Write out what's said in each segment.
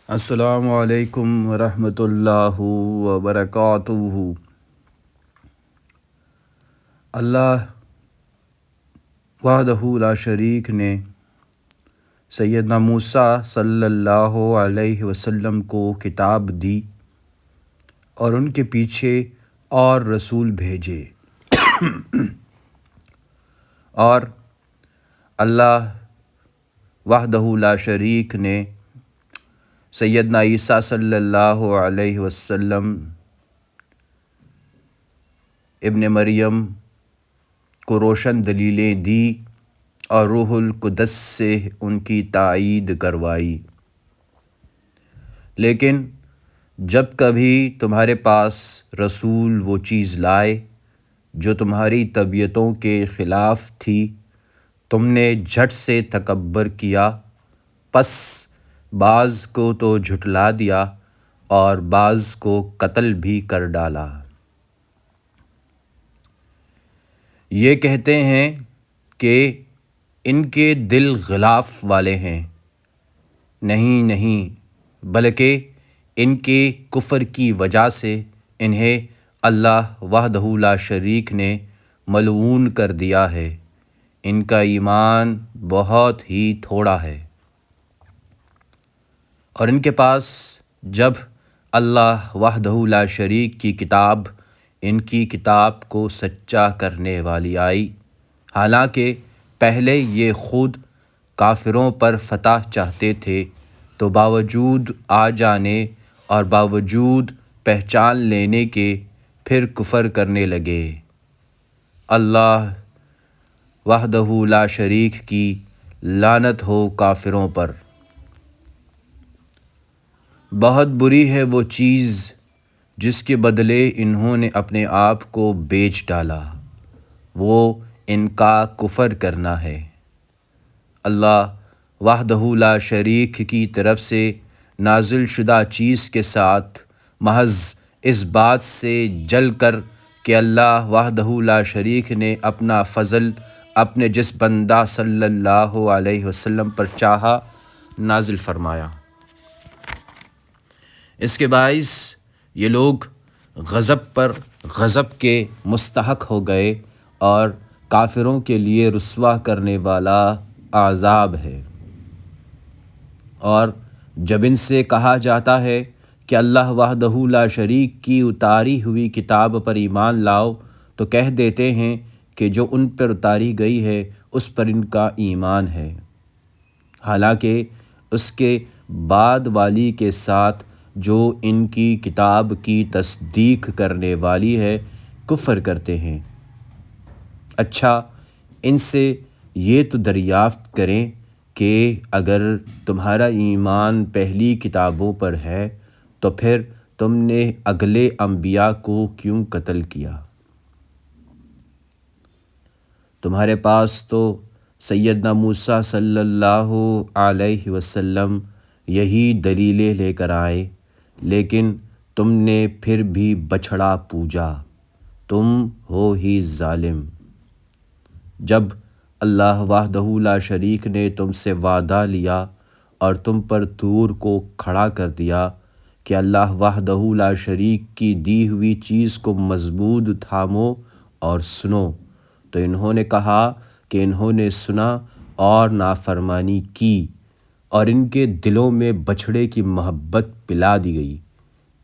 السلام علیکم ورحمۃ اللہ وبرکاتہ۔ اللہ وحدہ لا شریک نے سیدنا موسیٰ صلی اللہ علیہ وسلم کو کتاب دی اور ان کے پیچھے اور رسول بھیجے، اور اللہ وحدہ لا شریک نے سیدنا عیسیٰ صلی اللہ علیہ وسلم ابن مریم کو روشن دلیلیں دی اور روح القدس سے ان کی تائید کروائی۔ لیکن جب کبھی تمہارے پاس رسول وہ چیز لائے جو تمہاری طبیعتوں کے خلاف تھی، تم نے جھٹ سے تکبر کیا، پس بعض کو تو جھٹلا دیا اور بعض کو قتل بھی کر ڈالا۔ یہ کہتے ہیں کہ ان کے دل غلاف والے ہیں، نہیں، بلکہ ان کے کفر کی وجہ سے انہیں اللہ وحدہ لا شریک نے ملعون کر دیا ہے، ان کا ایمان بہت ہی تھوڑا ہے۔ اور ان کے پاس جب اللہ وحدہ لا شریک کی کتاب، ان کی کتاب کو سچا کرنے والی آئی، حالانکہ پہلے یہ خود کافروں پر فتح چاہتے تھے، تو باوجود آ جانے اور باوجود پہچان لینے کے پھر کفر کرنے لگے۔ اللہ وحدہ لا شریک کی لعنت ہو کافروں پر۔ بہت بری ہے وہ چیز جس کے بدلے انہوں نے اپنے آپ کو بیچ ڈالا، وہ ان کا کفر کرنا ہے۔ اللہ وحدہ لا شریک کی طرف سے نازل شدہ چیز کے ساتھ محض اس بات سے جل کر کہ اللہ وحدہ لا شریک نے اپنا فضل اپنے جس بندہ صلی اللہ علیہ وسلم پر چاہا نازل فرمایا، اس کے باعث یہ لوگ غضب پر غضب کے مستحق ہو گئے اور کافروں کے لیے رسوا کرنے والا عذاب ہے۔ اور جب ان سے کہا جاتا ہے کہ اللہ وحدہ لا شریک کی اتاری ہوئی کتاب پر ایمان لاؤ، تو کہہ دیتے ہیں کہ جو ان پر اتاری گئی ہے اس پر ان کا ایمان ہے، حالانکہ اس کے بعد والی کے ساتھ جو ان کی کتاب کی تصدیق کرنے والی ہے کفر کرتے ہیں۔ اچھا، ان سے یہ تو دریافت کریں کہ اگر تمہارا ایمان پہلی کتابوں پر ہے تو پھر تم نے اگلے انبیاء کو کیوں قتل کیا؟ تمہارے پاس تو سیدنا موسیٰ صلی اللہ علیہ وسلم یہی دلیلیں لے کر آئے، لیکن تم نے پھر بھی بچھڑا پوجا، تم ہو ہی ظالم۔ جب اللہ وحدہ لا شریک نے تم سے وعدہ لیا اور تم پر طور کو کھڑا کر دیا کہ اللہ وحدہ لا شریک کی دی ہوئی چیز کو مضبوط تھامو اور سنو، تو انہوں نے کہا کہ انہوں نے سنا اور نافرمانی کی، اور ان کے دلوں میں بچھڑے کی محبت پلا دی گئی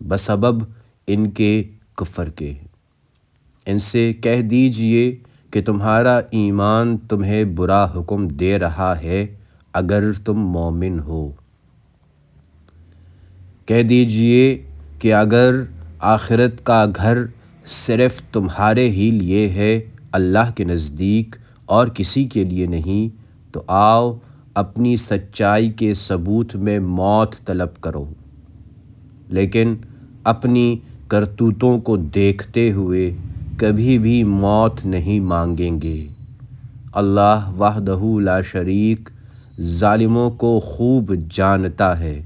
بسبب ان کے کفر کے۔ ان سے کہہ دیجئے کہ تمہارا ایمان تمہیں برا حکم دے رہا ہے اگر تم مومن ہو۔ کہہ دیجئے کہ اگر آخرت کا گھر صرف تمہارے ہی لیے ہے، اللہ کے نزدیک اور کسی کے لیے نہیں، تو آؤ اپنی سچائی کے ثبوت میں موت طلب کرو، لیکن اپنی کرتوتوں کو دیکھتے ہوئے کبھی بھی موت نہیں مانگیں گے۔ اللہ وحدہ لا شریک ظالموں کو خوب جانتا ہے،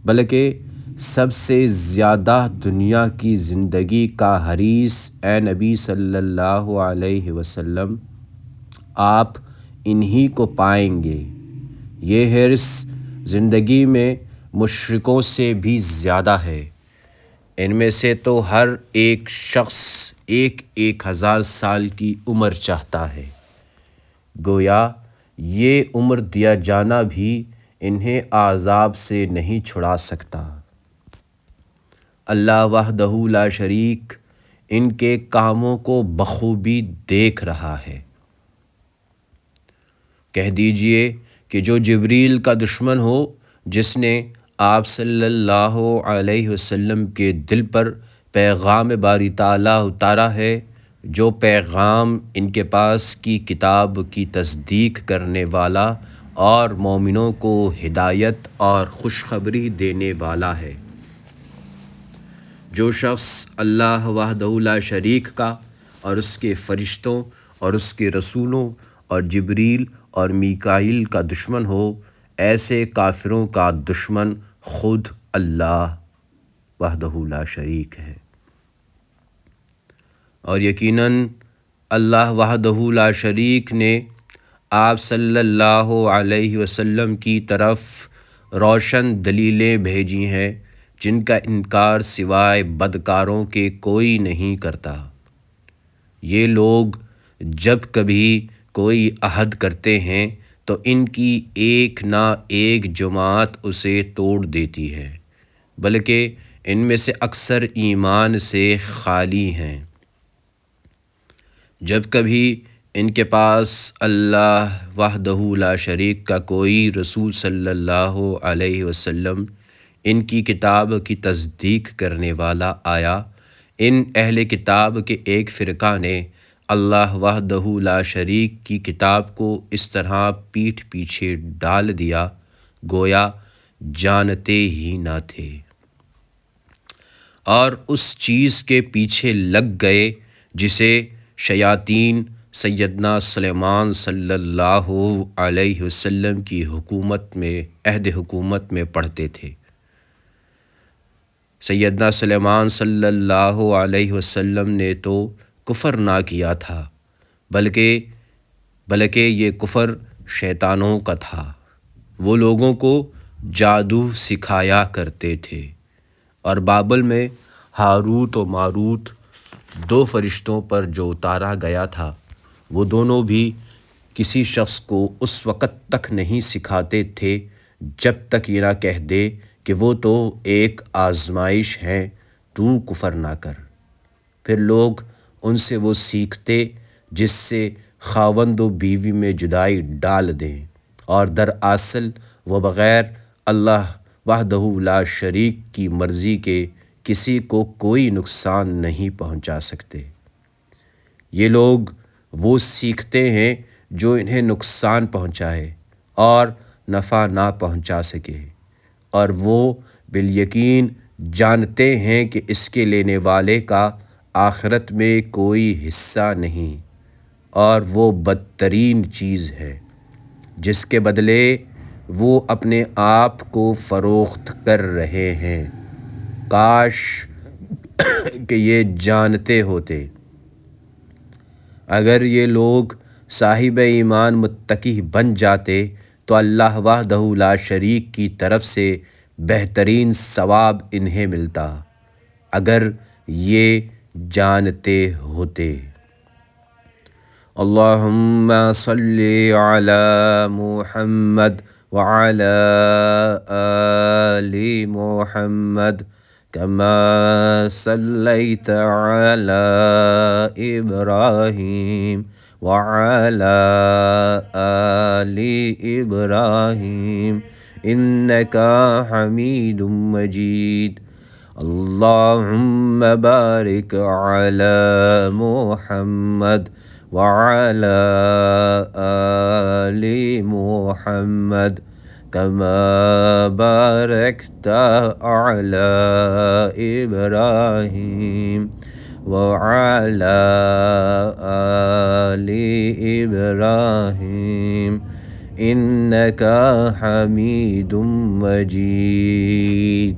بلکہ سب سے زیادہ دنیا کی زندگی کا حریص اے نبی صلی اللہ علیہ وسلم آپ انہی کو پائیں گے۔ یہ حرص زندگی میں مشرکوں سے بھی زیادہ ہے۔ ان میں سے تو ہر ایک شخص 1000 سال کی عمر چاہتا ہے۔ گویا یہ عمر دیا جانا بھی انہیں عذاب سے نہیں چھڑا سکتا۔ اللہ وحدہ لا شریک ان کے کاموں کو بخوبی دیکھ رہا ہے۔ کہہ دیجئے کہ جو جبریل کا دشمن ہو، جس نے آپ صلی اللہ علیہ وسلم کے دل پر پیغام باری تعالیٰ اتارا ہے، جو پیغام ان کے پاس کی کتاب کی تصدیق کرنے والا اور مومنوں کو ہدایت اور خوشخبری دینے والا ہے۔ جو شخص اللہ وحدہ لا شریک کا اور اس کے فرشتوں اور اس کے رسولوں اور جبریل اور میکائیل کا دشمن ہو، ایسے کافروں کا دشمن خود اللہ وحدہ لا شریک ہے۔ اور یقیناً اللہ وحدہ لا شریک نے آپ صلی اللہ علیہ وسلم کی طرف روشن دلیلیں بھیجی ہیں، جن کا انکار سوائے بدکاروں کے کوئی نہیں کرتا۔ یہ لوگ جب کبھی کوئی عہد کرتے ہیں تو ان کی ایک نہ ایک جماعت اسے توڑ دیتی ہے، بلکہ ان میں سے اکثر ایمان سے خالی ہیں۔ جب کبھی ان کے پاس اللہ وحدہ لا شریک کا کوئی رسول صلی اللہ علیہ وسلم ان کی کتاب کی تصدیق کرنے والا آیا، ان اہل کتاب کے ایک فرقہ نے اللہ وحدہ لا شریک کی کتاب کو اس طرح پیٹھ پیچھے ڈال دیا گویا جانتے ہی نہ تھے، اور اس چیز کے پیچھے لگ گئے جسے شیاطین سیدنا سلیمان صلی اللہ علیہ وسلم کی حکومت میں عہد حکومت میں پڑھتے تھے۔ سیدنا سلیمان صلی اللہ علیہ وسلم نے تو کفر نہ کیا تھا، بلکہ یہ کفر شیطانوں کا تھا۔ وہ لوگوں کو جادو سکھایا کرتے تھے، اور بابل میں ہاروت و ماروت 2 فرشتوں پر جو اتارا گیا تھا، وہ دونوں بھی کسی شخص کو اس وقت تک نہیں سکھاتے تھے جب تک یہ نہ کہہ دے کہ وہ تو ایک آزمائش ہے، تو کفر نہ کر۔ پھر لوگ ان سے وہ سیکھتے جس سے خاوند و بیوی میں جدائی ڈال دیں، اور دراصل وہ بغیر اللہ وحدہ لا شریک کی مرضی کے کسی کو کوئی نقصان نہیں پہنچا سکتے۔ یہ لوگ وہ سیکھتے ہیں جو انہیں نقصان پہنچائے اور نفع نہ پہنچا سکے، اور وہ بالیقین جانتے ہیں کہ اس کے لینے والے کا آخرت میں کوئی حصہ نہیں، اور وہ بدترین چیز ہے جس کے بدلے وہ اپنے آپ کو فروخت کر رہے ہیں۔ کاش کہ یہ جانتے ہوتے۔ اگر یہ لوگ صاحب ایمان متقی بن جاتے تو اللہ وحدہ لا شریک کی طرف سے بہترین ثواب انہیں ملتا، اگر یہ جانتے ہوتے۔ اللہم صلی علی محمد وعلی آل محمد كما صليت على إبراهيم وعلى آل إبراهيم إنك حميد مجيد اللهم بارك على محمد وعلى آل محمد كما باركت على إبراهيم وعلى آل إبراهيم إنك حميد مجيد۔